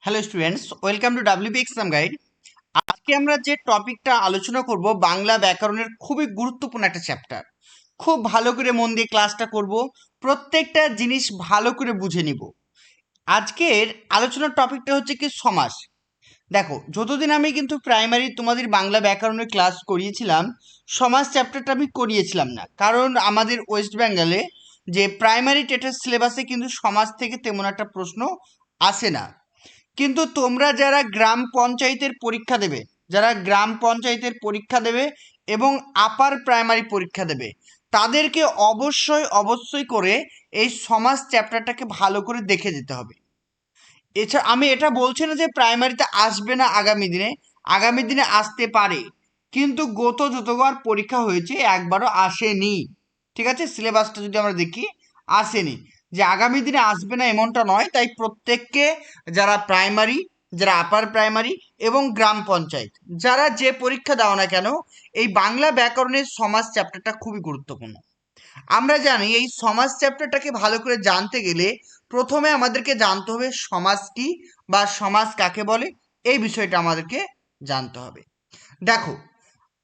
Hello students, welcome to WB exam guide. আজকে আমরা যে টপিকটা আলোচনা করব বাংলা ব্যাকরণের খুবই গুরুত্বপূর্ণ একটা চ্যাপ্টার। খুব ভালো করে মন দিয়ে ক্লাসটা করব, প্রত্যেকটা জিনিস ভালো করে বুঝে নিব। আজকের আলোচনার টপিকটা হচ্ছে কি সমাস। দেখো, যতদিন আমি কিন্তু প্রাইমারি তোমাদের বাংলা ব্যাকরণের ক্লাস করিয়েছিলাম, সমাজ চ্যাপ্টারটা আমি করিয়েছিলাম না, কারণ আমাদের ওয়েস্ট বেঙ্গলে যে প্রাইমারি টেটের সিলেবাসে কিন্তু সমাজ থেকে তেমন একটা প্রশ্ন আসে না। কিন্তু তোমরা যারা গ্রাম পঞ্চায়েতের পরীক্ষা দেবে, এবং আপার প্রাইমারি পরীক্ষা দেবে, তাদেরকে অবশ্যই করে এই সমাজ চ্যাপ্টারটাকে ভালো করে দেখে যেতে হবে। এছাড়া আমি এটা বলছি না যে প্রাইমারিতে আসবে না, আগামী দিনে আসতে পারে, কিন্তু গত যতবার পরীক্ষা হয়েছে একবারও আসেনি। ঠিক আছে, সিলেবাসটা যদি আমরা দেখি, আসেনি। যে আগামী দিনে আসবে না এমনটা নয়। তাই প্রত্যেককে, যারা প্রাইমারি, যারা আপার প্রাইমারি এবং গ্রাম পঞ্চায়েত, যারা যে পরীক্ষা দাও না কেন, এই বাংলা ব্যাকরণের সমাজ চ্যাপ্টারটা খুবই গুরুত্বপূর্ণ। আমরা জানি এই সমাজ চ্যাপ্টারটাকে ভালো করে জানতে গেলে প্রথমে আমাদেরকে জানতে হবে সমাজ কি বা সমাজ কাকে বলে, এই বিষয়টা আমাদেরকে জানতে হবে। দেখো,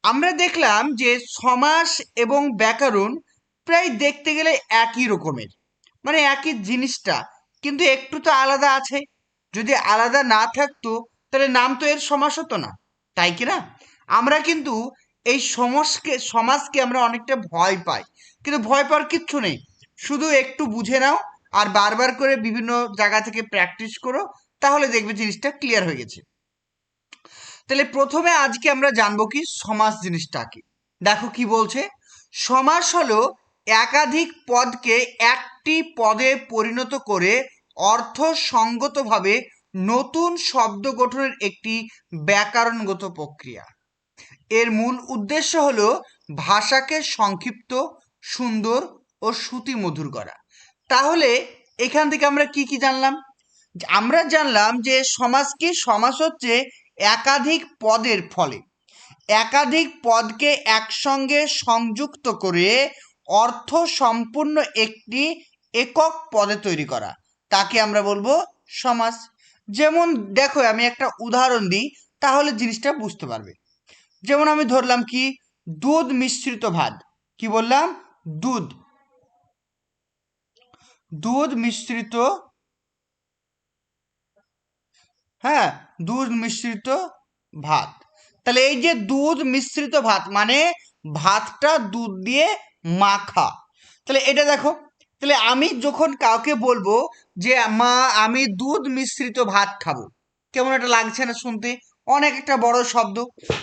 আমরা দেখলাম যে সমাস এবং ব্যাকরণ প্রায় দেখতে গেলে একই রকমের, মানে একই জিনিসটা, কিন্তু একটু তো আলাদা আছে। যদি আলাদা না থাকতো তাহলে নাম তো এর সমাস হতো না, তাই কি না? আমরা কিন্তু এই সমাজকে আমরা অনেকটা ভয় পাই, কিন্তু ভয় পাওয়ার কিচ্ছু নেই। শুধু একটু বুঝে নাও আর বারবার করে বিভিন্ন জায়গা থেকে প্র্যাকটিস করো, তাহলে দেখবে জিনিসটা ক্লিয়ার হয়ে গেছে। তাহলে প্রথমে আজকে আমরা জানবো কি সমাস জিনিসটা কি। দেখো কি বলছে, সমাস হলো একাধিক পদকে একটি পদে পরিণত করে অর্থ সঙ্গতভাবে নতুন শব্দ গঠনের একটি ব্যাকরণগত প্রক্রিয়া। এর মূল উদ্দেশ্য হলো ভাষাকে সংক্ষিপ্ত, সুন্দর ও শ্রুতিমধুর করা। তাহলে এখান থেকে আমরা কি কি জানলাম? আমরা জানলাম যে সমাস কি, সমাস হচ্ছে একাধিক পদের ফলে একাধিক পদকে একসঙ্গে সংযুক্ত করে অর্থ সম্পূর্ণ একটি একক পদে তৈরি করা, তাকে আমরা বলবো সমাস। যেমন দেখো, আমি একটা উদাহরণ দিই, তাহলে জিনিসটা বুঝতে পারবে। যেমন আমি ধরলাম কি, দুধ মিশ্রিত ভাত। কি বললাম? দুধ, দুধ মিশ্রিত, হ্যাঁ, দুধ মিশ্রিত ভাত। তাহলে এই যে দুধ মিশ্রিত ভাত মানে ভাতটা দুধ দিয়ে মাখা। তাহলে এটা দেখো, তাহলে আমি যখন কাউকে বলবো যে মা আমি দুধ মিশ্রিত ভাত খাবো, কেমন একটা লাগছে না শুনতে? অনেক একটা বড় শব্দ।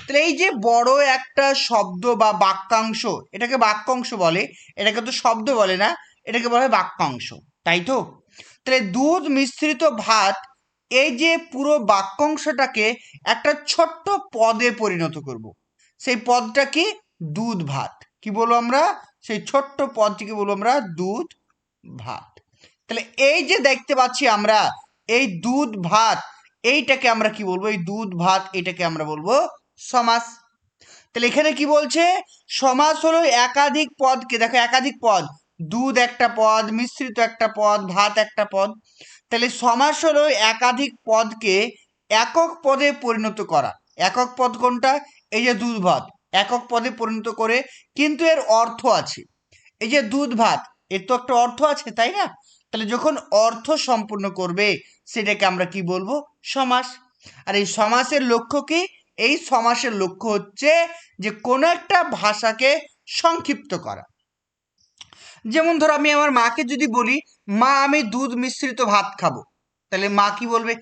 তাহলে এই যে বড় একটা শব্দ বা বাক্যাংশ, এটাকে বাক্যাংশ বলে, এটাকে তো শব্দ বলে না, এটাকে বলে বাক্যাংশ, তাই তো? তাহলে দুধ মিশ্রিত ভাত, এই যে পুরো বাক্যাংশটাকে একটা ছোট্ট পদে পরিণত করব, সেই পদটা কি? দুধ ভাত। কি বলবো আমরা? সেই ছোট্ট পদটিকে বলবো আমরা দুধ ভাত। তাহলে এই যে দেখতে পাচ্ছি আমরা, এই দুধ ভাত, এইটাকে আমরা কি বলবো? এই দুধ ভাত, এটাকে আমরা বলবো সমাস। তাহলে এখানে কি বলছে? সমাস হলো একাধিক পদকে, দেখো একাধিক পদ, দুধ একটা পদ, মিশ্রিত একটা পদ, ভাত একটা পদ। তাহলে সমাস হলো একাধিক পদকে একক পদে পরিণত করা। একক পদ কোনটা? এই যে দুধ ভাত, একক পদে পরিণত করে, কিন্তু এর অর্থ আছে। এই যে দুধ ভাত, এর তো একটা অর্থ আছে, তাই না? তাহলে যখন অর্থ সম্পূর্ণ করবে, সেটাকে আমরা কি বলবো? সমাস। আর এই সমাসের লক্ষ্য কি? এই সমাসের লক্ষ্য হচ্ছে যে কোনো একটা ভাষাকে সংক্ষিপ্ত করা। যেমন ধরো, আমি আমার মাকে যদি বলি মা আমি দুধ মিশ্রিত ভাত খাবো, তাহলে মা কি বলবে?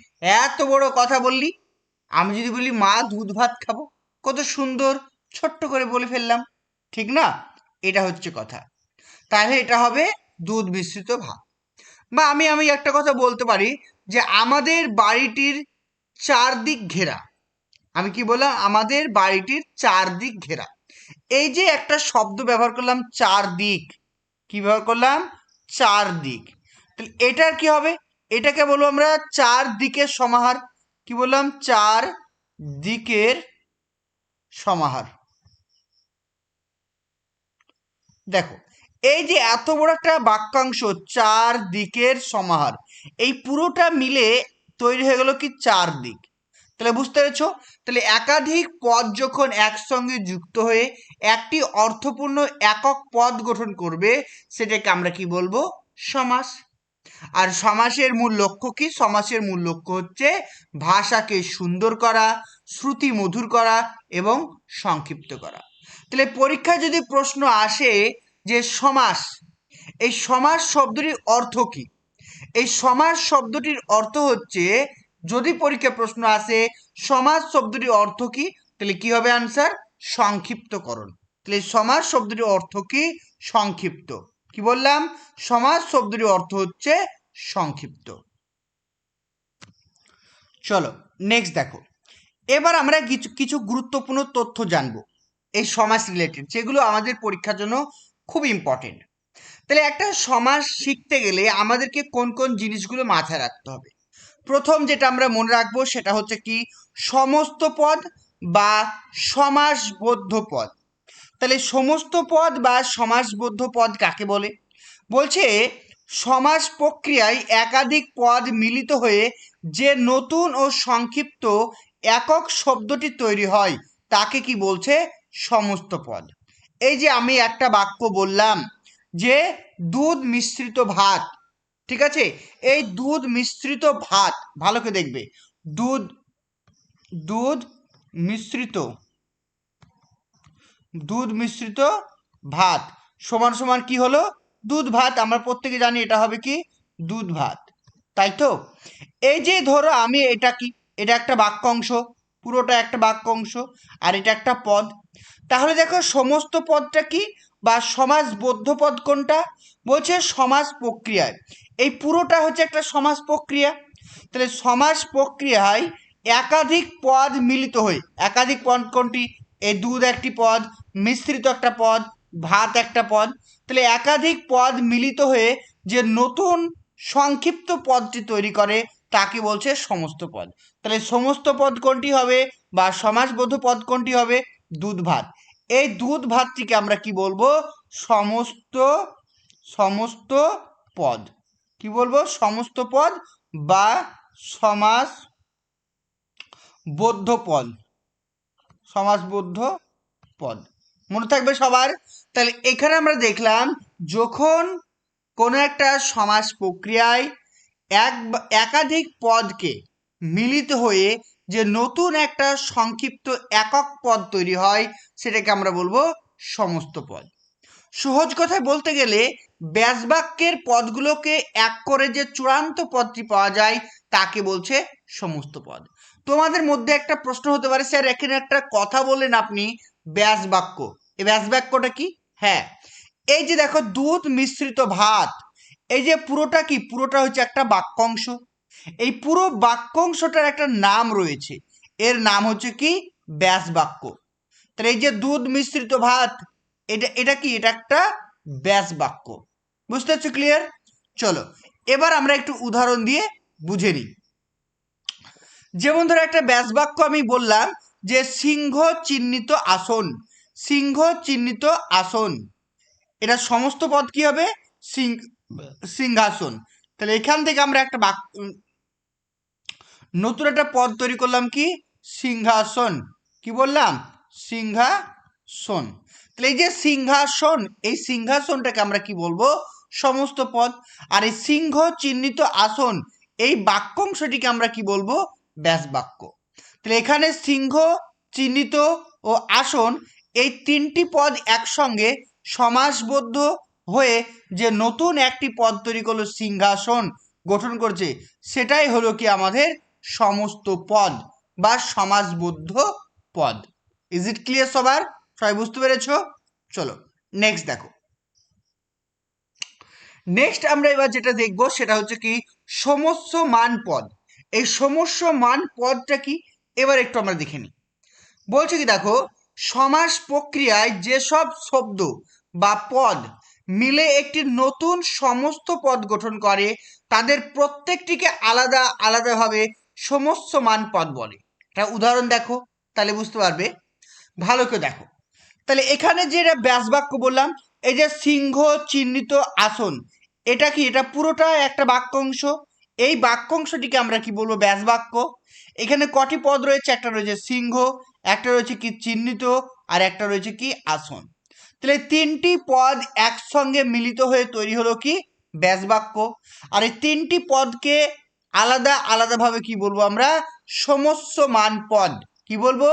এত বড় কথা বললি। আমি যদি বলি মা দুধ ভাত খাবো, কত সুন্দর ছোট্ট করে বলে ফেললাম, ঠিক না? এটা হচ্ছে কথা। তাহলে এটা হবে দুধ মিশ্রিত ভাত। বা আমি আমি একটা কথা বলতে পারি যে আমাদের বাড়িটির চারদিক ঘেরা। আমি কি বললাম? আমাদের বাড়িটির চারদিক ঘেরা। এই যে একটা শব্দ ব্যবহার করলাম, চারদিক। কি ব্যবহার করলাম? চারদিক। তাহলে এটার কি হবে? এটাকে বলবো আমরা চার দিকের সমাহার। কি বললাম? চার দিকের সমাহার। দেখো, এই যে এত বড় একটা বাক্যাংশ, চার দিকের সমাহার, এই পুরোটা মিলে তৈরি হয়ে গেল কি 4 দিক। তাহলে বুঝতে পেরেছো? তাহলে একাধিক পদ যখন একসঙ্গে যুক্ত হয়ে একটি অর্থপূর্ণ একক পদ গঠন করবে সেটাকে আমরা কি বলবো? সমাস। আর সমাসের মূল লক্ষ্য কি? সমাসের মূল লক্ষ্য হচ্ছে ভাষাকে সুন্দর করা, শ্রুতি মধুর করা এবং সংক্ষিপ্ত করা। তাহলে পরীক্ষায় যদি প্রশ্ন আসে যে সমাস, এই সমাস শব্দটির অর্থ কি? এই সমাস শব্দটির অর্থ হচ্ছে, যদি পরীক্ষায় প্রশ্ন আসে সমাস শব্দটির অর্থ কি, তাহলে কি হবে আনসার? সংক্ষিপ্তকরণ। তাহলে সমাস শব্দটির অর্থ কি? সংক্ষিপ্ত। কি বললাম? সমাস শব্দটির অর্থ হচ্ছে সংক্ষিপ্ত। চলো নেক্সট দেখো। এবার আমরা কিছু কিছু গুরুত্বপূর্ণ তথ্য জানবো এই সমাস রিলেটেড, যেগুলো আমাদের পরীক্ষার জন্য খুব ইম্পর্টেন্ট। তাহলে একটা সমাস শিখতে গেলে আমাদেরকে কোন কোন জিনিসগুলো মাথায় রাখতে হবে? প্রথম যেটা আমরা মনে রাখবো সেটা হচ্ছে কি? সমস্ত পদ বা সমাসবদ্ধ পদ। তাহলে সমস্ত পদ বা সমাসবদ্ধ পদ কাকে বলে? বলছে সমাস প্রক্রিয়ায় একাধিক পদ মিলিত হয়ে যে নতুন ও সংক্ষিপ্ত একক শব্দটি তৈরি হয় তাকে কি বলছে? সমস্ত পদ। এই যে আমি একটা বাক্য বললাম যে দুধ মিশ্রিত ভাত, ঠিক আছে? এই দুধ মিশ্রিত ভাত, ভালো করে দেখবে, দুধ দুধ মিশ্রিত দুধ মিশ্রিত ভাত সমান সমান কি হলো? দুধ ভাত। আমরা প্রত্যেকে জানি এটা হবে কি? দুধ ভাত, তাই তো? এই যে ধরো আমি এটা কি, এটা একটা বাক্যাংশ, পুরোটা একটা বাক্যাংশ, আর এটা একটা পদ। তাহলে দেখো সমস্ত পদটা কি বা সমাসবদ্ধ পদ কোনটা? বলছে সমাস প্রক্রিয়ায়। এই পুরোটা হচ্ছে একটা সমাস প্রক্রিয়া। তাহলে সমাস প্রক্রিয়ায় একাধিক পদ মিলিত হয়ে, একাধিক পদ কোনটি? এই দুধ একটি পদ, মিশ্রিত একটা পদ, ভাত একটা পদ। তাহলে একাধিক পদ মিলিত হয়ে যে নতুন সংক্ষিপ্ত পদটি তৈরি করে তাকে বলছে সমস্ত পদ। তাহলে সমস্ত পদ কোনটি হবে বা সমাসবদ্ধ পদ কোনটি হবে? দুধ ভাত। এই দুধ ভাতটিকে আমরা কি বলবো? সমস্ত সমস্ত পদ। কি বলবো? সমস্ত পদ বা সমাসবদ্ধ পদ। সমাসবদ্ধ পদ মনে থাকবে সবার। তাহলে এখানে আমরা দেখলাম যখন কোনো একটা সমাস প্রক্রিয়ায় একাধিক পদকে মিলিত হয়ে যে নতুন একটা সংক্ষিপ্ত একক পদ তৈরি হয় সেটাকে আমরা বলবো সমস্ত পদ। সহজ কথায় বলতে গেলে ব্যাসবাক্যের পদগুলোকে এক করে যে চূড়ান্ত পদটি পাওয়া যায় তাকে বলছে সমস্ত পদ। তোমাদের মধ্যে একটা প্রশ্ন হতে পারে, স্যার এখানে একটা কথা বললেন আপনি ব্যাসবাক্য, এই ব্যাসবাক্যটা কি? হ্যাঁ, এই যে দেখো দুধ মিশ্রিত ভাত, এই যে পুরোটা কি? পুরোটা হচ্ছে একটা বাক্যাংশ। এই পুরো বাক্যাংশটার একটা নাম রয়েছে, এর নাম হচ্ছে কি? ব্যাসবাক্য। তাহলে এই যে দুধ মিশ্রিত ভাত, এটা এটা কি? এটা একটা ব্যাসবাক্য। বুঝতে পারছো? ক্লিয়ার? চলো এবার আমরা একটু উদাহরণ দিয়ে বুঝে নিই। যেমন ধরো একটা ব্যাসবাক্য আমি বললাম যে সিংহ চিহ্নিত আসন, সিংহ চিহ্নিত আসন, এটা সমস্ত পদ কি হবে? সিংহাসন। তাহলে এখান থেকে আমরা একটা নতুন একটা পদ তৈরি করলাম কি? সিংহাসন। কি বললাম? সিংহাসন। তাহলে এই যে সিংহাসন, এই সিংহাসনটাকে আমরা কি বলবো? সমস্ত পদ। আর এই সিংহ চিহ্নিত আসন, এই বাক্যাংশটিকে আমরা কি বলবো? ব্যাসবাক্য। তাহলে এখানে সিংহ চিহ্নিত ও আসন, এই তিনটি পদ একসঙ্গে সমাসবদ্ধ হয়ে যে নতুন একটি পদ তৈরি করলো, সিংহাসন গঠন করছে, সেটাই হলো কি আমাদের সমস্ত পদ বা সমাসবদ্ধ পদ। ইজ ইট ক্লিয়ার সবার? সবাই বুঝতে পেরেছো? চলো নেক্সট দেখো। নেক্সট আমরা এবার যেটা দেখবো সেটা হচ্ছে কি? সমস্য মান পদ। এই সমস্য মান পদটা কি এবার একটু আমরা দেখে নিই। বলছে কি দেখো, সমাস প্রক্রিয়ায় যেসব শব্দ বা পদ মিলে একটি নতুন সমস্ত পদ গঠন করে তাদের প্রত্যেকটিকে আলাদা আলাদাভাবে সমস্য মান পদ বলে। একটা উদাহরণ দেখো তাহলে বুঝতে পারবে। ভালো করে দেখো। তাহলে এখানে যে ব্যাসবাক্য বললাম, এই যে সিংহ চিহ্নিত আসন, এটা কি? এটা পুরোটা একটা বাক্যাংশ। এই বাক্যাংশটিকে আমরা কি বলবো? ব্যাস বাক্য। এখানে কটি পদ রয়েছে? একটা রয়েছে সিংহ, একটা রয়েছে কি চিহ্নিত, আর একটা রয়েছে কি আসন। তাহলে তিনটি পদ একসঙ্গে মিলিত হয়ে তৈরি হলো কি? ব্যাস বাক্য। আর এই তিনটি পদকে আলাদা আলাদাভাবে কি বলবো আমরা? সমস্যমান পদ। কি বলবো?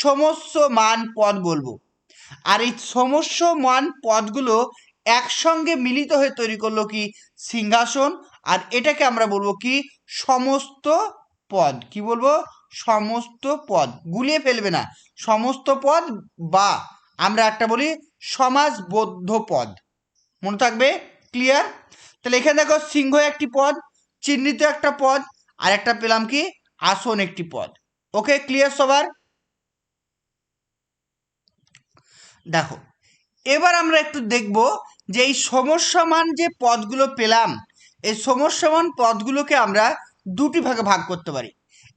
সমস্যমান পদ বলবো। আর এই সমস্যমান পদগুলো একসঙ্গে মিলিত হয়ে তৈরি করলো কি? সিংহাসন। আর এটাকে আমরা বলবো কি? সমস্ত পদ। কি বলবো? সমস্ত পদ। গুলিয়ে ফেলবে না। সমস্ত পদ, বা আমরা একটা বলি সমাসবদ্ধ পদ। মনে থাকবে? ক্লিয়ার? তাহলে এখানে দেখো সিংহ একটি পদ, চিহ্নিত একটা পদ, আর একটা পেলাম কি? আসন একটি পদ। ওকে, ক্লিয়ার সবার? দেখো, এবার আমরা একটু দেখব যে এই সমস্যামান যে পদগুলো পেলাম, এই সমস্যামান পদগুলোকে আমরা দুটি ভাগে ভাগ করতে পারি।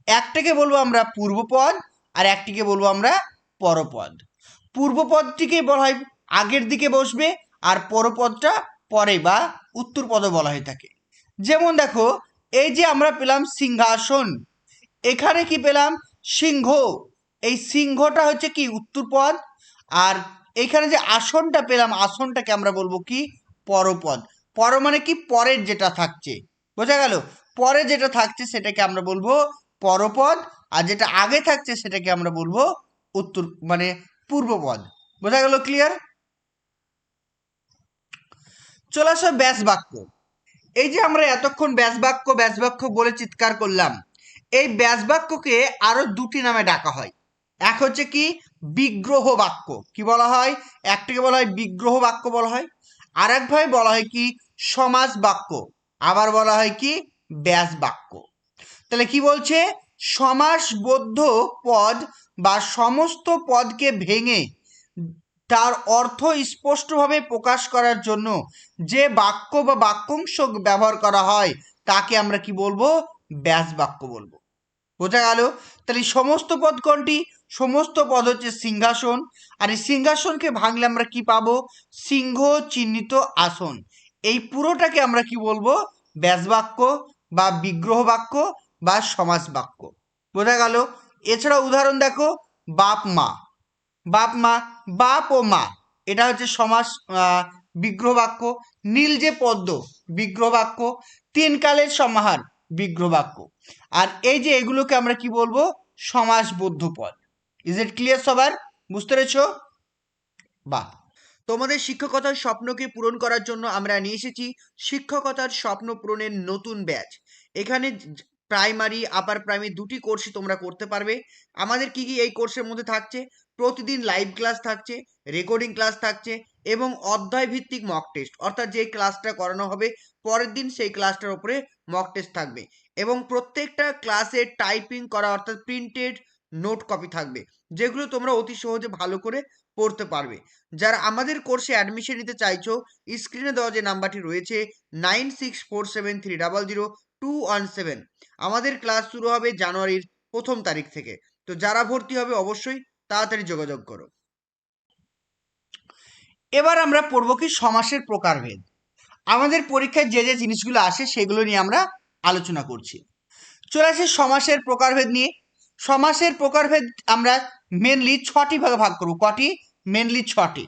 একটাকে বলবো আমরা পূর্বপদ, আর একটিকে বলবো আমরা পরপদ। পূর্বপদটিকে বলা হয় আগের দিকে বসবে, আর পরপদটা পরে বা উত্তর পদও বলা হয়ে থাকে। যেমন দেখো, এই যে আমরা পেলাম সিংহাসন, এখানে কি পেলাম? সিংহ। এই সিংহটা হচ্ছে কি? উত্তর পদ। আর এইখানে যে আসনটা পেলাম, আসনটাকে আমরা বলবো কি? পরপদ। পর মানে কি? পরের যেটা থাকছে। বোঝা গেল? পরে যেটা থাকছে সেটাকে আমরা বলবো পরপদ, আর যেটা আগে থাকছে সেটাকে আমরা বলবো উত্তর মানে পূর্বপদ। বোঝা গেল? ক্লিয়ার? চলে আসো ব্যাস বাক্য। এই যে আমরা এতক্ষণ ব্যাস বাক্য ব্যাস বাক্য বলে চিৎকার করলাম, এই ব্যাস বাক্যকে আরো দুটি নামে ডাকা হয়। এক হচ্ছে কি? বিগ্রহ বাক্য। কি বলা হয়? একটাকে বলা হয় বিগ্রহ বাক্য বলা হয়, আর একভাবে বলা হয় কি? সমাস বাক্য। আবার বলা হয় কি? ব্যাস বাক্য। তাহলে কি বলছে? সমাসবদ্ধ পদ বা সমস্ত পদকে ভেঙে তার অর্থ স্পষ্টভাবে প্রকাশ করার জন্য যে বাক্য বা বাক্যাংশ ব্যবহার করা হয় তাকে আমরা কি বলবো? ব্যাস বাক্য বলবো। বোঝা গেল? তাহলে সমস্ত পদ কোনটি? সমস্ত পদ হচ্ছে সিংহাসন। আর এই সিংহাসনকে ভাঙলে আমরা কি পাবো? সিংহ চিহ্নিত আসন। এই পুরোটাকে আমরা কি বলবো? ব্যাস বাক্য বা বিগ্রহ বাক্য বা সমাস বাক্য। বোঝা গেল? এছাড়া উদাহরণ দেখো, বাপ মা। বাপ মা, বাপ ও মা, এটা হচ্ছে সমাস বিগ্রহ বাক্য। নীল যে পদ্ম, বিগ্রহ বাক্য। তিন কালের সমাহার, বিগ্রহ বাক্য। আর এই যে এগুলোকে আমরা কি বলবো? সমাসবদ্ধ পদ। ইজ ইট ক্লিয়ার সবার? বুঝতে পেরেছো? বাহ। তোমাদের শিক্ষকতার স্বপ্নকে পূরণ করার জন্য আমরা নিয়ে এসেছি শিক্ষকতার স্বপ্ন পূরণের নতুন ব্যাচ। এখানে প্রাইমারি আপার প্রাইমারি দুটি কোর্সই তোমরা করতে পারবে। আমাদের কি কি এই কোর্সের মধ্যে থাকছে? প্রতিদিন লাইভ ক্লাস থাকছে, রেকর্ডিং ক্লাস থাকছে, এবং অধ্যায় ভিত্তিক মক টেস্ট, অর্থাৎ যে ক্লাসটা করানো হবে পরের দিন সেই ক্লাসটার উপরে মক টেস্ট থাকবে। এবং প্রত্যেকটা ক্লাসে টাইপিং করা অর্থাৎ প্রিন্টেড নোট কপি থাকবে, যেগুলো তোমরা অতি সহজে ভালো করে পড়তে পারবে। যারা আমাদের কোর্সে অ্যাডমিশন নিতে চাইছো, স্ক্রিনে দেওয়া যে নাম্বারটি রয়েছে 9647300217, আমাদের ক্লাস শুরু হবে জানুয়ারির 1 তারিখ থেকে। তো যারা ভর্তি হবে অবশ্যই তাড়াতাড়ি যোগাযোগ করো। এবার আমরা পড়বো কি? সমাসের প্রকারভেদ। আমাদের পরীক্ষায় যে যে জিনিসগুলো আসে সেগুলো নিয়ে আমরা আলোচনা করছি। চলে আসে সমাসের প্রকারভেদ নিয়ে। সমাসের প্রকারভেদ আমরা মেনলি ছটি ভাগে ভাগ করবো। কটি? মেনলি ছটি।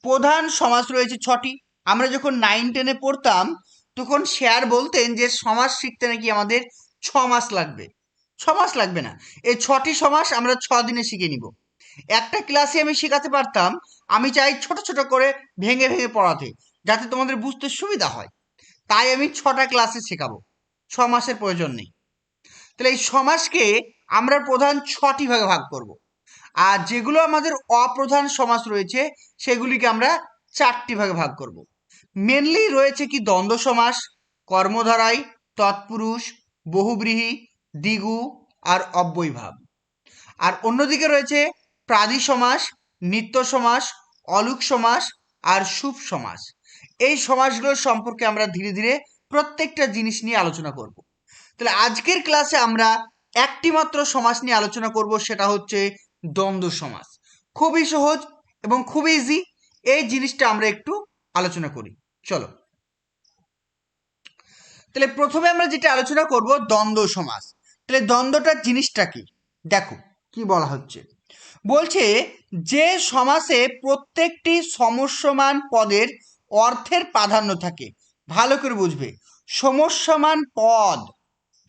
প্রধান সমাস রয়েছে ছটি। আমরা যখন 9-10-এ পড়তাম তখন স্যার বলতেন যে সমাস শিখতে নাকি আমাদের 6 মাস লাগবে। 6 মাস লাগবে না, এই 6টি সমাস আমরা 6 দিনে শিখে নিব। একটা ক্লাসে আমি শেখাতে পারতাম। আমি চাই ছোট ছোট করে ভেঙে ভেঙে পড়াতে, যাতে তোমাদের বুঝতে সুবিধা হয়। তাই আমি 6টা ক্লাসে শেখাবো, 6 মাসের প্রয়োজন নেই। তাহলে এই সমাসকে আমরা প্রধান 6টি ভাগে ভাগ করব। আর যেগুলো আমাদের অপ্রধান সমাস রয়েছে সেগুলিকে আমরা 4টি ভাগে ভাগ করব। মেনলি রয়েছে কি? দ্বন্দ্ব সমাস, কর্মধারায়, তৎপুরুষ, বহুব্রীহি, দ্বিগু আর অব্যয়ভাব। আর অন্যদিকে রয়েছে প্রাদি সমাস, নিত্য সমাস, অলুক সমাস আর শুভ সমাস। এই সমাসগুলোর সম্পর্কে আমরা ধীরে ধীরে প্রত্যেকটা জিনিস নিয়ে আলোচনা করব। তাহলে আজকের ক্লাসে আমরা একটি মাত্র সমাস নিয়ে আলোচনা করব, সেটা হচ্ছে দ্বন্দ্ব সমাস। খুবই সহজ এবং খুবই ইজি। এই জিনিসটা আমরা একটু আলোচনা করি, চলো। তাহলে প্রথমে আমরা যেটা আলোচনা করব দ্বন্দ্ব সমাস। তাহলে দ্বন্দ্বটার জিনিসটা কি, দেখো কি বলা হচ্ছে। বলছে যে সমাসে প্রত্যেকটি সমস্যমান পদের অর্থের প্রাধান্য থাকে। ভালো করে বুঝবে, সমস্যমান পদ,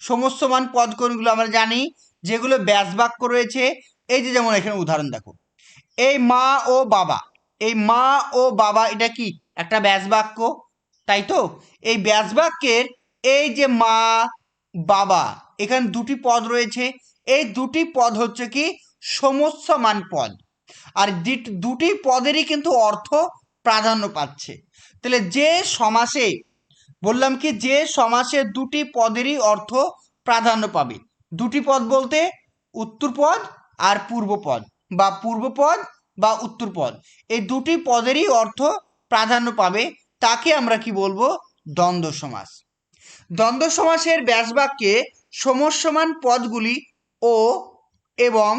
সমস্যমান পদ কোনগুলো আমরা জানি, যেগুলো ব্যাস বাক্য রয়েছে। এই যে যেমন এখানে উদাহরণ দেখো, এই মা ও বাবা, এই মা ও বাবা এটা কি একটা ব্যাস বাক্য, তাই তো? এই ব্যাস বাক্যের এই যে মা বাবা, এখানে দুটি পদ রয়েছে, এই দুটি পদ হচ্ছে কি সমস্যমান পদ, আর দুটি পদেরই কিন্তু অর্থ প্রাধান্য পাচ্ছে। তাহলে যে সমাসে, বললাম কি যে সমাসে দুটি পদেরই অর্থ প্রাধান্য পাবে, দুটি পদ বলতে উত্তরপদ আর পূর্বপদ, বা পূর্বপদ বা উত্তরপদ, এই দুটি পদেরই অর্থ প্রাধান্য পাবে, তাকে আমরা কি বলবো, দ্বন্দ্ব সমাস। দ্বন্দ্ব সমাসের ব্যাস বাক্যে সমস্যমান পদগুলি ও এবং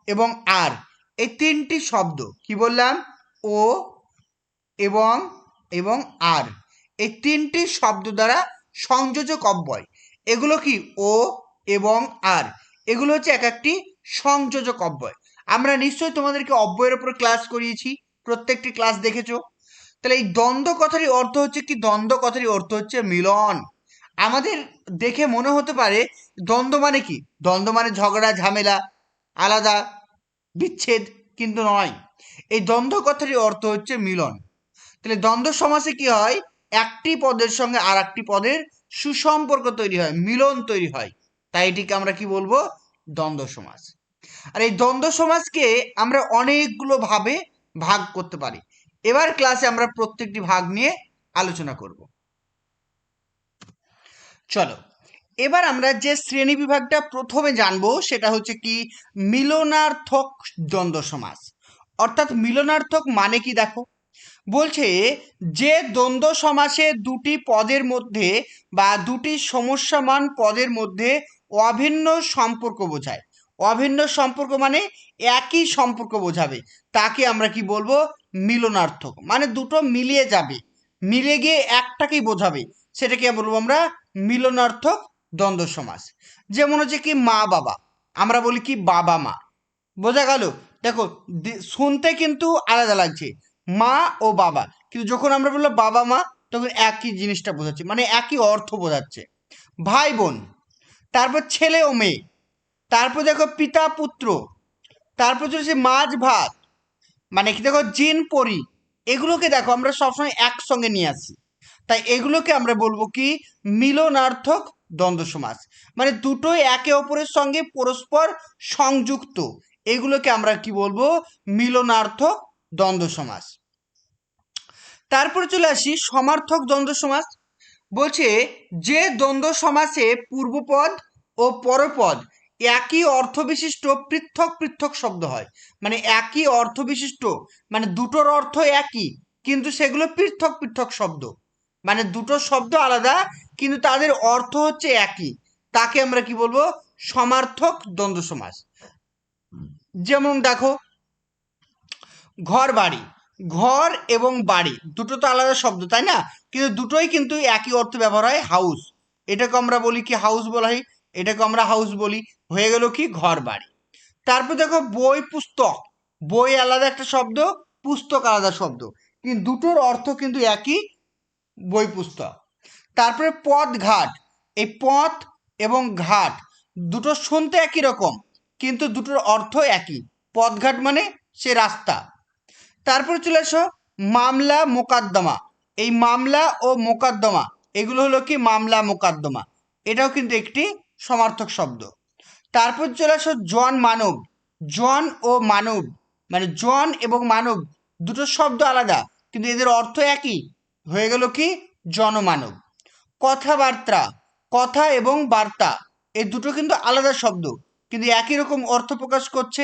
এবং আর, এই তিনটি শব্দ কি বললাম, ও এবং এবং আর, এই তিনটি শব্দ দ্বারা সংযোজক অব্যয়। এগুলো কি ও এবং আর, এগুলো হচ্ছে এক একটি সংযোজক অব্যয়। আমরা নিশ্চয়ই তোমাদেরকে অব্যয়ের উপর ক্লাস করিয়েছি, প্রত্যেকটি ক্লাস দেখেছো। তাহলে এই দ্বন্দ্ব কথারই অর্থ হচ্ছে কি, দ্বন্দ্ব কথারই অর্থ হচ্ছে মিলন। আমাদের দেখে মনে হতে পারে দ্বন্দ্ব মানে কি, দ্বন্দ্ব মানে ঝগড়া ঝামেলা, আলাদা, বিচ্ছেদ, কিন্তু নয়। এই দ্বন্দ্ব কথারই অর্থ হচ্ছে মিলন। তাহলে দ্বন্দ্ব সমাসে কি হয়, একটি পদের সঙ্গে আর একটি পদের সুসম্পর্ক তৈরি হয়, মিলন তৈরি হয়, তাই এটিকে আমরা কি বলবো, দ্বন্দ্ব সমাস। আর এই দ্বন্দ্ব সমাসকে আমরা অনেকগুলো ভাবে ভাগ করতে পারি। এবার ক্লাসে আমরা প্রত্যেকটি ভাগ নিয়ে আলোচনা করব। চলো এবার আমরা যে শ্রেণী বিভাগটা প্রথমে জানবো সেটা হচ্ছে কি মিলনার্থক দ্বন্দ্ব সমাস। অর্থাৎ মিলনার্থক মানে কি, দেখো বলছে যে দ্বন্দ্ব সমাসে দুটি পদের মধ্যে বা দুটি সমস্যামান পদের মধ্যে অভিন্ন সম্পর্ক বোঝায়। অভিন্ন সম্পর্ক মানে একই সম্পর্ক বোঝাবে, তাকে আমরা কি বলবো, মিলনার্থক। মানে দুটো মিলিয়ে যাবে, মিলে গিয়ে একটাকেই বোঝাবে, সেটাকে বলবো আমরা মিলনার্থক দ্বন্দ্ব সমাস। যেমন হচ্ছে কি মা বাবা, আমরা বলি কি বাবা মা, বোঝা গেল? দেখো শুনতে কিন্তু আলাদা লাগছে মা ও বাবা, কিন্তু যখন আমরা বললাম বাবা মা তখন একই জিনিসটা বোঝাচ্ছে, মানে একই অর্থ বোঝাচ্ছে। ভাই বোন, তারপর ছেলে ও মেয়ে, তারপর দেখো পিতা পুত্র, তারপর চলেছে মাছ ভাত, মানে কি দেখো জিন পরি, এগুলোকে দেখো আমরা সবসময় একসঙ্গে নিয়ে আসি, তাই এগুলোকে আমরা বলবো কি মিলনার্থক দ্বন্দ্ব সমাস। মানে দুটোই একে অপরের সঙ্গে পরস্পর সংযুক্ত, এগুলোকে আমরা কি বলবো, মিলনার্থক দ্বন্দ্ব সমাস। তারপরে চলে আসি সমার্থক দ্বন্দ্ব সমাস। বলছে যে দ্বন্দ্ব সমাসে পূর্বপদ ও পরপদ একই অর্থ বিশিষ্ট পৃথক পৃথক শব্দ হয়। মানে একই অর্থ বিশিষ্ট, মানে দুটোর অর্থ একই কিন্তু সেগুলো পৃথক পৃথক শব্দ, মানে দুটো শব্দ আলাদা কিন্তু তাদের অর্থ হচ্ছে একই, তাকে আমরা কি বলবো, সমার্থক দ্বন্দ্ব সমাস। যেমন দেখো ঘর বাড়ি, ঘর এবং বাড়ি দুটো তো আলাদা শব্দ তাই না, কিন্তু দুটোই কিন্তু একই অর্থ ব্যবহার হয়, হাউস, এটাকে আমরা বলি কি হাউস বলা হয়, এটাকে আমরা হাউস বলি, হয়ে গেল কি ঘর বাড়ি। তারপর দেখো বই পুস্তক, বই আলাদা একটা শব্দ, পুস্তক আলাদা শব্দ, কিন্তু দুটোর অর্থ কিন্তু একই, বই পুস্তক। তারপরে পথ ঘাট, এই পথ এবং ঘাট দুটো শুনতে একই রকম কিন্তু দুটোর অর্থ একই, পথঘাট মানে সে রাস্তা। তারপরে চলে আসো মামলা মোকদ্দমা, এই মামলা ও মোকদ্দমা এগুলো হলো কি মামলা মোকদ্দমা, এটাও কিন্তু একটি সমার্থক শব্দ। তারপর চলে আসো জন মানব, জন ও মানব, মানে জন এবং মানব দুটো শব্দ আলাদা কিন্তু এদের অর্থ একই, হয়ে গেল কি জনমানব। কথাবার্তা, কথা এবং বার্তা এই দুটো কিন্তু আলাদা শব্দ কিন্তু একই রকম অর্থ প্রকাশ করছে,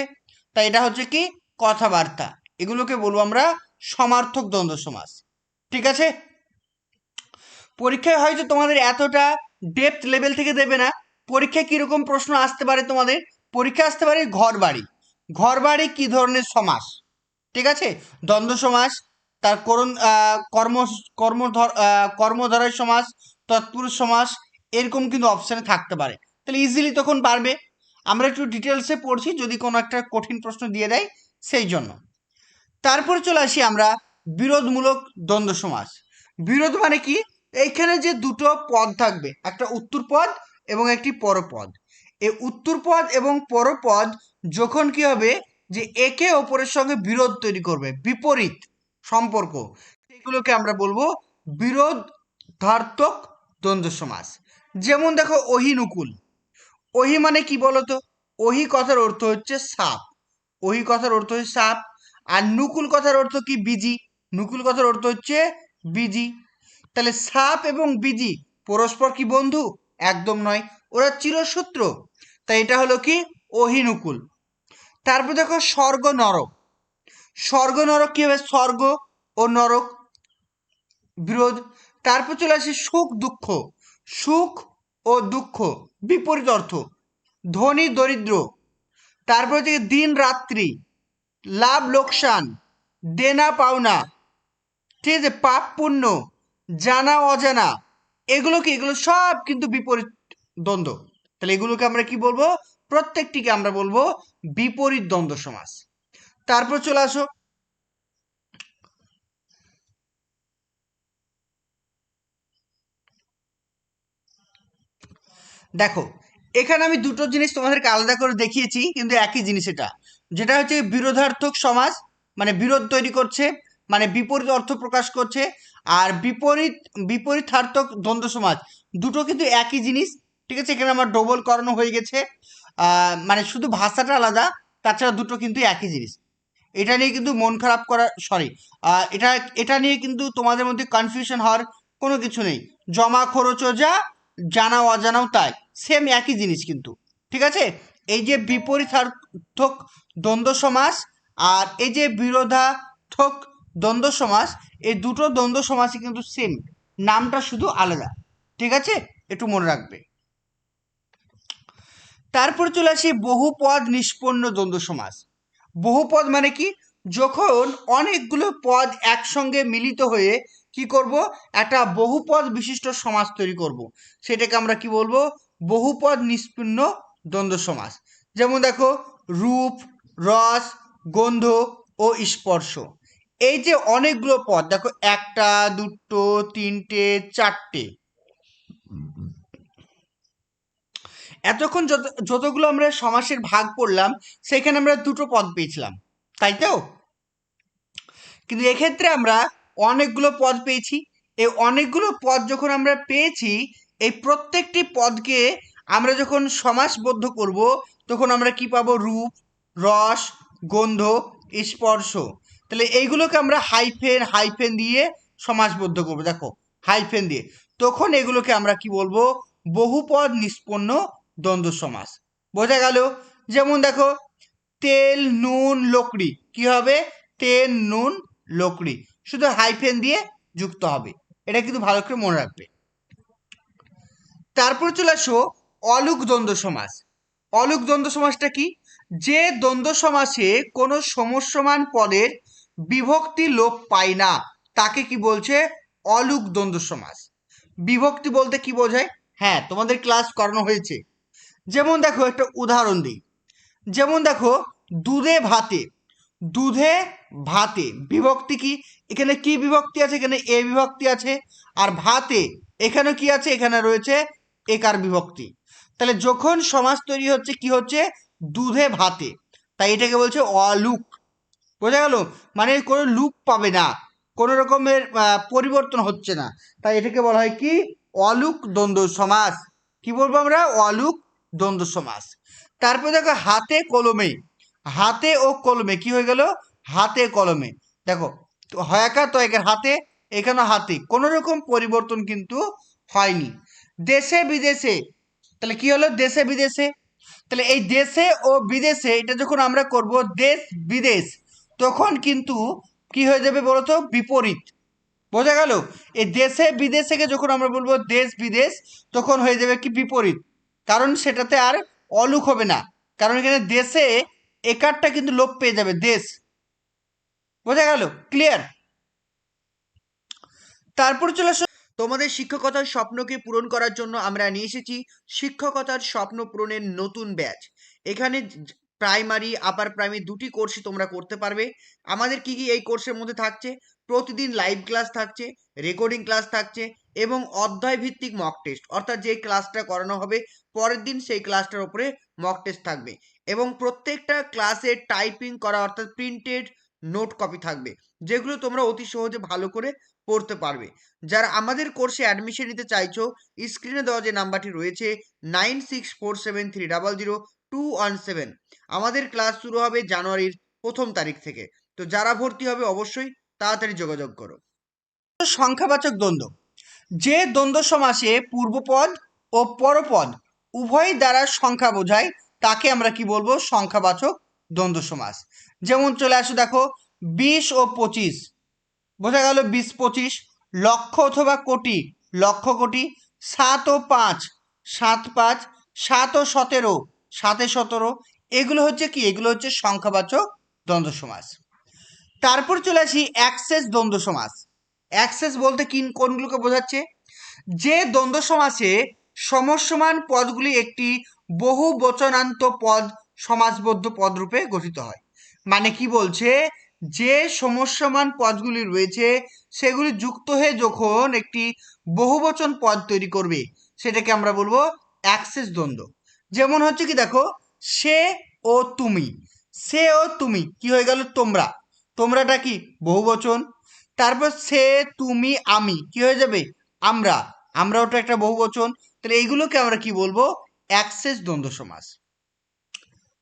তাই এটা হচ্ছে কি কথাবার্তা, এগুলোকে বলবো আমরা সমার্থক দ্বন্দ্ব সমাস। ঠিক আছে, পরীক্ষায় হয়তো তোমাদের এতটা ডেপথ লেভেল থেকে দেবে না, পরীক্ষায় কিরকম প্রশ্ন আসতে পারে, তোমাদের পরীক্ষা আসতে পারে ঘর বাড়ি, ঘর বাড়ি কি ধরনের সমাস, ঠিক আছে, দ্বন্দ্ব সমাস, তার করণ কর্মধারয় সমাস, তৎপুরুষ সমাস, এরকম কিন্তু অপশানে থাকতে পারে। তাহলে ইজিলি তখন পারবে। আমরা একটু ডিটেলসে পড়ছি যদি কোনো একটা কঠিন প্রশ্ন দিয়ে দেয় সেই জন্য। তারপরে চলে আসি আমরা বিরোধমূলক দ্বন্দ্ব সমাস। বিরোধ মানে কি? এইখানে যে দুটো পদ থাকবে, একটা উত্তর পদ এবং একটি পরপদ। এই উত্তর পদ এবং পরপদ যখন কি হবে যে একে অপরের সঙ্গে বিরোধ তৈরি করবে, বিপরীত সম্পর্ক, সেগুলোকে আমরা বলবো বিরোধার্থক দ্বন্দ্ব সমাস। যেমন দেখো অহিনুকুল। ওহি মানে কি বলতো? ওহি কথার অর্থ হচ্ছে সাপ। ওহি কথার অর্থ হচ্ছে সাপ। আর নুকুল কথার অর্থ কি? বিজি। নুকুল কথার অর্থ হচ্ছে বিজি। তাহলে সাপ এবং বিজি পরস্পর কি বন্ধু? একদম নয়, ওরা চিরশত্রু। তাই এটা হলো কি? অহিনুকুল। তারপর দেখো স্বর্গ নরক। স্বর্গ নরক কি হবে? স্বর্গ ও নরক বিরোধ। তারপর চলে আসে সুখ দুঃখ। সুখ ও দুঃখ বিপরীত অর্থ, ধনী দরিদ্র। তারপর থেকে দিন রাত্রি, লাভ লোকসান, দেনা পাওনা, ঠিক আছে, পাপ পুণ্য, জানা অজানা, এগুলো কি? এগুলো সব কিন্তু বিপরীত দ্বন্দ্ব। তাহলে এগুলোকে আমরা কি বলবো? প্রত্যেকটিকে আমরা বলবো বিপরীত দ্বন্দ্ব সমাস। তারপর চলে আসো দেখো, এখানে আমি দুটো জিনিস তোমাদেরকে আলাদা করে দেখিয়েছি, কিন্তু একই জিনিস এটা। যেটা হচ্ছে বিরোধার্থক সমাস, মানে বিরোধ তৈরি করছে, মানে বিপরীত অর্থ প্রকাশ করছে। আর বিপরীতার্থক দ্বন্দ্ব সমাস, দুটো কিন্তু একই জিনিস। ঠিক আছে, এখানে আমার ডবল করানো হয়ে গেছে। মানে শুধু ভাষাটা আলাদা, তাছাড়া দুটো কিন্তু একই জিনিস। এটা নিয়ে কিন্তু মন খারাপ করা, সরি, এটা এটা নিয়ে কিন্তু তোমাদের মধ্যে কনফিউশন হওয়ার কোনো কিছু নেই। জমা খরচও যা, জানা অজানাও তাই, সেম একই জিনিস কিন্তু। ঠিক আছে, এই যে বিপরীতার্থক দ্বন্দ্ব সমাস আর এই যে বিরোধার্থক দ্বন্দ্ব সমাস, এই দুটো দ্বন্দ্ব সমাসই কিন্তু সেম, নামটা শুধু আলাদা। ঠিক আছে, একটু মনে রাখবে। তারপর চলে আসি বহুপদ নিষ্পন্ন দ্বন্দ্ব সমাস। বহুপদ মানে কি? যখন অনেকগুলো পদ একসঙ্গে মিলিত হয়ে কি করব? একটা বহুপদ বিশিষ্ট সমাস তৈরি করব, সেটাকে আমরা কি বলবো? বহুপদ নিষ্পন্ন দ্বন্দ্ব সমাস। যেমন দেখো রূপ, রস, গন্ধ ও স্পর্শ। এই যে অনেকগুলো পদ, দেখো একটা, দুটো, তিনটে, চারটে, এতক্ষণ যতগুলো আমরা সমাসের ভাগ পড়লাম, সেখানে আমরা দুটো পদ পেয়েছিলাম, তাই তো? কিন্তু এক্ষেত্রে আমরা অনেকগুলো পদ পেয়েছি। এই অনেকগুলো পদ যখন আমরা পেয়েছি, এই প্রত্যেকটি পদকে আমরা যখন সমাসবদ্ধ করব, তখন আমরা কি পাবো? রূপ, রস, গন্ধ, স্পর্শ। তাহলে এইগুলোকে আমরা হাইফেন হাইফেন দিয়ে সমাসবদ্ধ করবো, দেখো হাইফেন দিয়ে। তখন এগুলোকে আমরা কি বলবো? বহুপদ নিষ্পন্ন দ্বন্দ্ব সমাস। বোঝা গেল? যেমন দেখো তেল, নুন, লকড়ি, কি হবে? তেল, নুন, লকড়ি, শুধু হাইফেন দিয়ে যুক্ত হবে। এটা কিন্তু ভালো করে মনে রাখবে। তারপর চলে আসো অলুক দ্বন্দ্ব সমাস। অলুক দ্বন্দ্ব সমাসটা কি? যে দ্বন্দ্ব সমাসে কোনো সমস্যমান পদের বিভক্তি লোপ পায় না, তাকে কি বলছে? অলুক দ্বন্দ্ব সমাস। বিভক্তি বলতে কি বোঝায়? হ্যাঁ, তোমাদের ক্লাস করানো হয়েছে। যেমন দেখো একটা উদাহরণ দিই। যেমন দেখো দুধে ভাতে। দুধে ভাতে বিভক্তি কি? এখানে কি বিভক্তি আছে? এখানে এ বিভক্তি আছে। আর ভাতে এখানে কি আছে? এখানে রয়েছে একার বিভক্তি। তাহলে যখন সমাস তৈরি হচ্ছে কি হচ্ছে? দুধে ভাতে, তাই এটাকে বলছে অলুক। বোঝা গেল? মানে কোনো লুপ পাবে না, কোনো রকমের পরিবর্তন হচ্ছে না, তাই এটাকে বলা হয় কি? অলুক দ্বন্দ্ব সমাস। কি বলবো আমরা? অলুক দ্বন্দ্ব সমাস। তারপর দেখো হাতে কলমে। হাতে ও কলমে কি হয়ে গেল? হাতে কলমে। দেখো হয়াকার তয়কার হাতে, এখানে হাতে, কোনো রকম পরিবর্তন কিন্তু হয়নি। দেশে বিদেশে, তাহলে কি হলো? দেশে বিদেশে। তাহলে এই দেশে ও বিদেশে, এটা যখন আমরা করব দেশ বিদেশ, তখন কিন্তু কি হয়ে যাবে বলতো? বিপরীত। বোঝা গেল? এই দেশে বিদেশেকে যখন আমরা বলবো দেশ বিদেশ, তখন হয়ে যাবে কি? বিপরীত। কারণ সেটাতে আর অলুক হবে না, কারণ এখানে দেশে একারটা কিন্তু লোপ পেয়ে যাবে, দেশ। বোঝা গেল? ক্লিয়ার? তারপর চলে আসো তোমাদের শিক্ষকতার স্বপ্নকে পূরণ করার জন্য আমরা নিয়ে এসেছি শিক্ষকতার স্বপ্ন পূরণের নতুন ব্যাচ। এখানে প্রাইমারি আপার প্রাইমারি দুটি কোর্সই তোমরা করতে পারবে। আমাদের কি কি এই কোর্সের মধ্যে থাকছে? প্রতিদিন লাইভ ক্লাস থাকছে, রেকর্ডিং ক্লাস থাকছে এবং অধ্যায় ভিত্তিক মক টেস্ট, অর্থাৎ যে ক্লাসটা করানো হবে পরের দিন সেই ক্লাসটার উপরে মক টেস্ট থাকবে এবং প্রত্যেকটা ক্লাসে টাইপিং করা অর্থাৎ প্রিন্টেড নোট কপি থাকবে, যেগুলো তোমরা অতি সহজে ভালো করে পড়তে পারবে। যারা আমাদের কোর্সে অ্যাডমিশন নিতে চাইছো, স্ক্রিনে দেওয়া যে নাম্বারটি রয়েছে 9647300217, আমাদের ক্লাস শুরু হবে জানুয়ারির 1 তারিখ থেকে। তো যারা ভর্তি হবে অবশ্যই তাড়াতাড়ি যোগাযোগ করো। সংখ্যাবাচক দ্বন্দ্ব, যে দ্বন্দ্ব সমাসে পূর্বপদ ও পরপদ উভয় দ্বারা সংখ্যা বোঝায় তাকে আমরা কি বলবো? সংখ্যাবাচক দ্বন্দ্ব সমাস। যেমন চলে আসো, দেখো 20 ও 25, বোঝা গেল 20-25। লক্ষ অথবা কোটি, লক্ষ কোটি। 7 ও 5, 7-5। 7 ও 17, 7-17। এগুলো হচ্ছে কি? এগুলো হচ্ছে সংখ্যাবাচক দ্বন্দ্ব সমাস। তারপর চলে আসি অ্যাক্সেস দ্বন্দ্ব সমাস। অ্যাক্সেস বলতে কি কোনগুলোকে বোঝাচ্ছে? যে দ্বন্দ্ব সমাসে সমসমান পদগুলি একটি বহু বচনান্ত পদ সমাসবদ্ধ পদ রূপে গঠিত হয়। মানে কি বলছে? যে সমসমান পদগুলি রয়েছে সেগুলি যুক্ত হয়ে যখন একটি বহুবচন পদ তৈরি করবে সেটাকে আমরা বলবো অ্যাক্সেস দ্বন্দ্ব। যেমন হচ্ছে কি, দেখো সে ও তুমি, সে ও তুমি কি হয়ে গেল? তোমরা, তোমরাটা কি বহুবচন। তারপর সে তুমি আমি কি হয়ে যাবে? আমরা, আমরা ওটা একটা বহুবচন। তাহলে এইগুলোকে আমরা কি বলবো? অ্যাক্সেস দ্বন্দ্ব সমাস।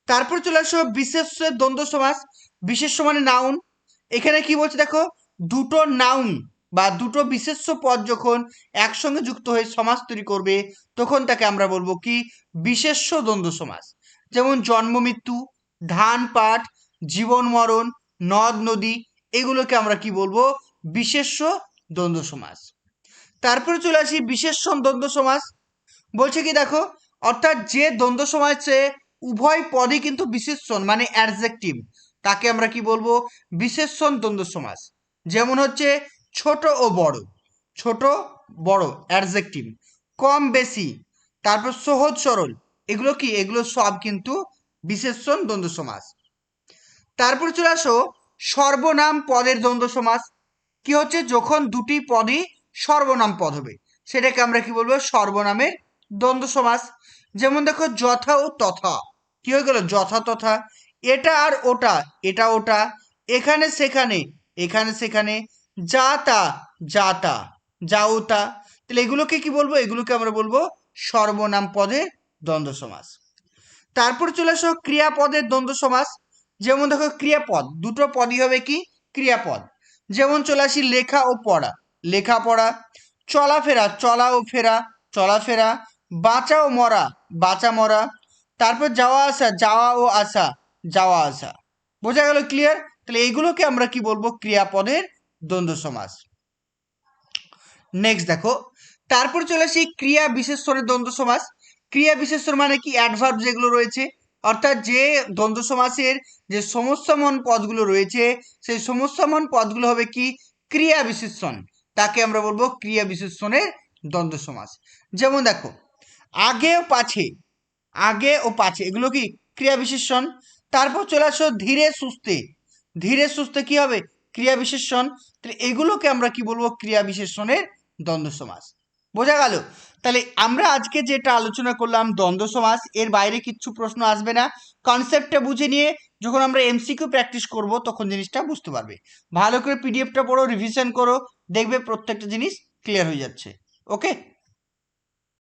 তারপর চলে আসো বিশেষ্যের দ্বন্দ্ব সমাস। বিশেষ্য মানে নাউন। এখানে কি বলছে দেখো, দুটো নাউন বা দুটো বিশেষ্য পদ যখন একসঙ্গে যুক্ত হয়ে সমাস তৈরি করবে তখন তাকে আমরা বলবো কি? বিশেষ্য দ্বন্দ্ব সমাস। যেমন জন্ম মৃত্যু, ধান পাট, জীবন মরণ, নদ নদী, এগুলোকে আমরা কি বলবো? বিশেষ্য দ্বন্দ্ব সমাস। তারপরে চলে আসি বিশেষণ দ্বন্দ্ব সমাস। বলছে কি দেখো, অর্থাৎ যে দ্বন্দ্ব সমাসে উভয় পদই কিন্তু বিশেষণ মানে অ্যাডজেক্টিভ, তাকে আমরা কি বলবো? বিশেষণ দ্বন্দ্ব সমাস। যেমন হচ্ছে ছোট ও বড়, ছোট বড় অ্যাডজেক্টিভ। কম বেশি, তারপর সহজ সরল, এগুলো কি? এগুলো সব কিন্তু বিশেষণ দ্বন্দ্ব সমাস। তারপর চলে আসো সর্বনাম পদের দ্বন্দ্ব সমাস। কি হচ্ছে? যখন দুটি পদই সর্বনাম পদ হবে সেটাকে আমরা কি বলবো? সর্বনামের দ্বন্দ্ব সমাস। যেমন দেখো যথা ও তথা, কি হয়ে গেল? যথা তথা। এটা আর ওটা, এটা ওটা। এখানে সেখানে, এখানে সেখানে। যা তা, যা তা, যাও তা। তাহলে এগুলোকে কি বলবো? এগুলোকে আমরা বলবো সর্বনাম পদের দ্বন্দ্ব সমাস। তারপর চলে আসো ক্রিয়াপদের দ্বন্দ্ব সমাস। যেমন দেখো ক্রিয়াপদ, দুটো পদই হবে কি? ক্রিয়াপদ। যেমন চলে আসি লেখা ও পড়া, লেখাপড়া। চলাফেরা, চলা ও ফেরা, চলাফেরা। বাঁচা ও মরা, বাঁচা মরা। তারপর যাওয়া আসা, যাওয়া ও আসা, যাওয়া আসা। বোঝা গেল? ক্লিয়ার? তাহলে এইগুলোকে আমরা কি বলবো? ক্রিয়াপদের দ্বন্দ্ব সমাস। নেক্সট দেখো, তারপর চলে আসি ক্রিয়া বিশেষণের দ্বন্দ্ব সমাস। ক্রিয়া বিশেষণ মানে কি? অ্যাডভার্ব যেগুলো রয়েছে, অর্থাৎ যে দ্বন্দ্ব সমাসের যে সমস্যামন পদগুলো রয়েছে সেই সমস্যামন পদগুলো হবে কি? ক্রিয়া বিশেষণ, তাকে আমরা বলবো ক্রিয়া বিশেষণের দ্বন্দ্ব সমাস। যেমন দেখো আগে ও পাছে, আগে ও পাছে এগুলো কি? ক্রিয়া বিশেষণ। তারপর চলে আসো ধীরে সুস্থে, ধীরে সুস্থে কি হবে? ক্রিয়া বিশেষণ। তাহলে এগুলোকে আমরা কি বলবো? ক্রিয়া বিশেষণের দ্বন্দ্ব সমাস। বোঝা গেল? তাহলে আমরা আজকে যেটা আলোচনা করলাম দ্বন্দ্ব সমাস, এর বাইরে কিচ্ছু প্রশ্ন আসবে না। কনসেপ্টটা বুঝে নিয়ে যখন আমরা এমসিকিউ প্র্যাকটিস করব তখন জিনিসটা বুঝতে পারবে। ভালো করে পিডিএফটা পড়ো, রিভিশন করো, দেখবে প্রত্যেকটা জিনিস ক্লিয়ার হয়ে যাচ্ছে। ওকে।